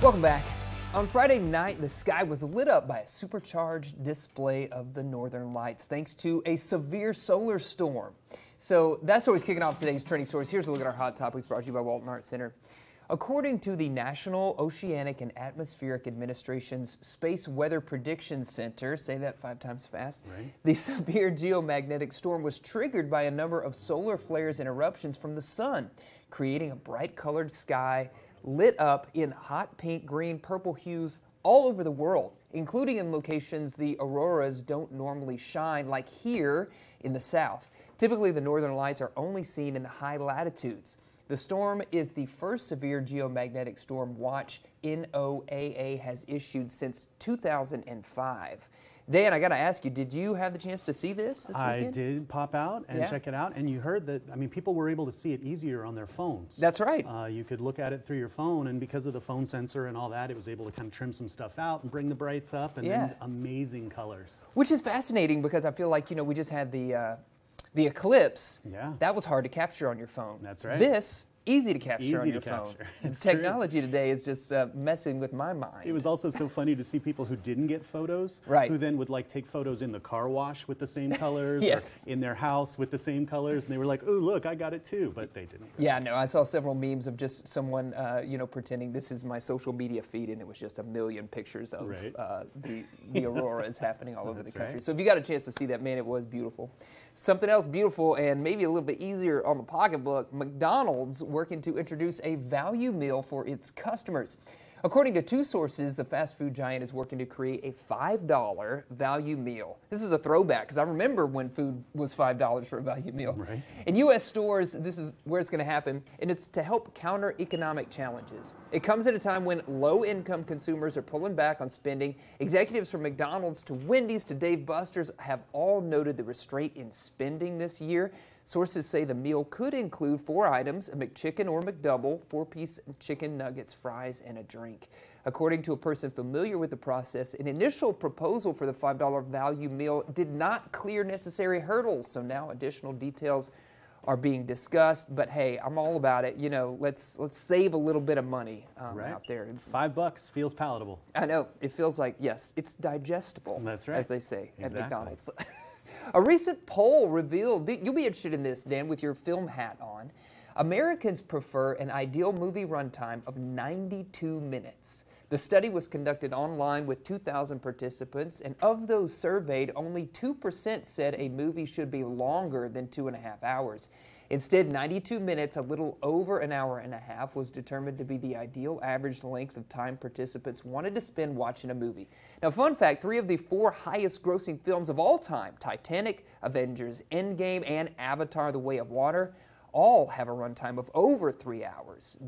Welcome back. On Friday night, the sky was lit up by a supercharged display of the northern lights thanks to a severe solar storm. So that story's kicking off today's trending stories. Here's a look at our hot topics brought to you by Walton Arts Center. According to the National Oceanic and Atmospheric Administration's Space Weather Prediction Center, say that 5 times fast, right. The severe geomagnetic storm was triggered by a number of solar flares and eruptions from the sun, creating a bright colored sky lit up in hot pink, green, purple hues all over the world, including in locations the auroras don't normally shine, like here in the south. Typically, the northern lights are only seen in the high latitudes. The storm is the first severe geomagnetic storm watch NOAA has issued since 2005. Dan, I got to ask you, did you have the chance to see this weekend? I did pop out and check it out, and you heard that, I mean, people were able to see it easier on their phones. That's right. You could look at it through your phone, and because of the phone sensor and all that, it was able to kind of trim some stuff out and bring the brights up, and then amazing colors. Which is fascinating because I feel like, you know, we just had the eclipse. Yeah. That was hard to capture on your phone. That's right. This, easy to capture on your phone. It's technology today is just messing with my mind. It was also so funny to see people who didn't get photos, who then would like take photos in the car wash with the same colors, or in their house with the same colors, and they were like, "Oh, look, I got it too," but they didn't. Yeah, no, I saw several memes of just someone, you know, pretending this is my social media feed, and it was just a million pictures of the auroras happening all over the country. So if you got a chance to see that, man, it was beautiful. Something else beautiful and maybe a little bit easier on the pocketbook, McDonald's working to introduce a value meal for its customers. According to 2 sources, the fast food giant is working to create a $5 value meal. This is a throwback because I remember when food was $5 for a value meal. Right. In U.S. stores, this is where it's going to happen, and it's to help counter economic challenges. It comes at a time when low-income consumers are pulling back on spending. Executives from McDonald's to Wendy's to Dave Buster's have all noted the restraint in spending this year. Sources say the meal could include 4 items, a McChicken or McDouble, 4-piece chicken nuggets, fries, and a drink. According to a person familiar with the process, an initial proposal for the $5 value meal did not clear necessary hurdles, so now additional details are being discussed. But hey, I'm all about it. You know, let's save a little bit of money out there. $5 feels palatable. I know. It feels like, yes, it's digestible, as they say at McDonald's. A recent poll revealed, you'll be interested in this, Dan, with your film hat on, Americans prefer an ideal movie runtime of 92 minutes. The study was conducted online with 2,000 participants, and of those surveyed, only 2% said a movie should be longer than 2.5 hours. Instead, 92 minutes, a little over an hour and a half, was determined to be the ideal average length of time participants wanted to spend watching a movie. Now, fun fact, 3 of the 4 highest grossing films of all time, Titanic, Avengers, Endgame, and Avatar: The Way of Water, all have a runtime of over 3 hours.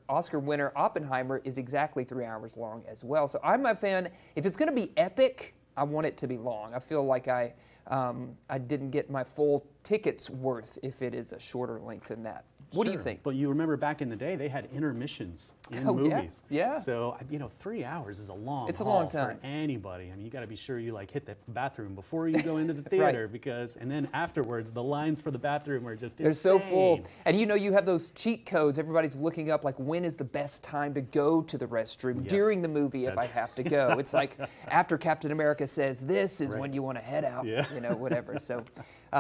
Oscar winner Oppenheimer is exactly 3 hours long as well. So I'm a fan. If it's going to be epic, I want it to be long. I feel like I didn't get my full ticket's worth if it is a shorter length than that. What do you think? But you remember back in the day, they had intermissions in movies. Yeah. So, you know, 3 hours is a long It's a long time for anybody. I mean, you got to be sure you like hit the bathroom before you go into the theater because, and then afterwards, the lines for the bathroom are just They're insane. so full. And you know, you have those cheat codes. Everybody's looking up like when is the best time to go to the restroom during the movie if I have to go. It's like after Captain America says this is when you want to head out, you know, whatever. So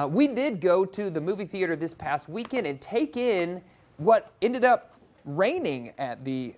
we did go to the movie theater this past weekend and take in what ended up reigning at the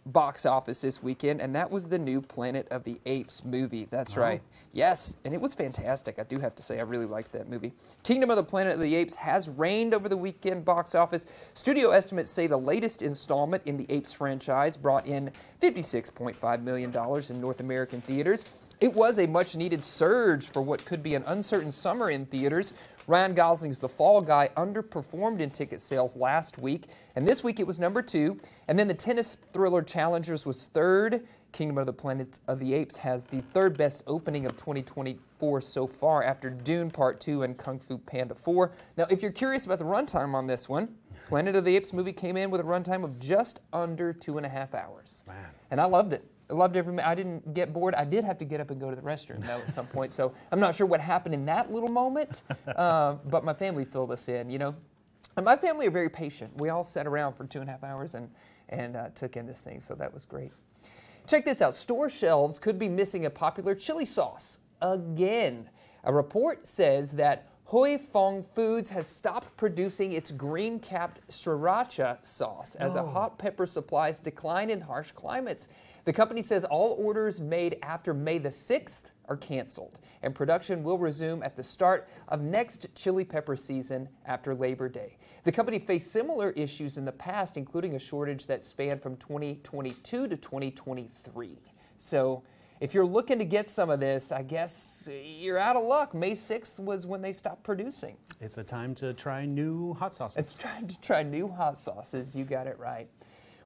box office this weekend, and that was the new Planet of the Apes movie. That's right. Yes, and it was fantastic. I do have to say, I really liked that movie. Kingdom of the Planet of the Apes has reigned over the weekend box office. Studio estimates say the latest installment in the Apes franchise brought in $56.5 million in North American theaters. It was a much-needed surge for what could be an uncertain summer in theaters. Ryan Gosling's The Fall Guy underperformed in ticket sales last week, and this week it was number 2. And then the tennis thriller Challengers was 3rd. Kingdom of the Planet of the Apes has the 3rd best opening of 2024 so far after Dune Part 2 and Kung Fu Panda 4. Now, if you're curious about the runtime on this one, Planet of the Apes movie came in with a runtime of just under 2.5 hours. Man. And I loved it. I loved every minute. I didn't get bored. I did have to get up and go to the restroom, though, at some point. So I'm not sure what happened in that little moment, but my family filled us in, you know. And my family are very patient. We all sat around for 2.5 hours, and and took in this thing, so that was great. Check this out. Store shelves could be missing a popular chili sauce again. A report says that Huy Fong Foods has stopped producing its green-capped sriracha sauce as a hot pepper supplies decline in harsh climates. The company says all orders made after May the 6th are canceled, and production will resume at the start of next chili pepper season after Labor Day. The company faced similar issues in the past, including a shortage that spanned from 2022 to 2023. So if you're looking to get some of this, I guess you're out of luck. May 6th was when they stopped producing. It's a time to try new hot sauces. It's time to try new hot sauces. You got it right.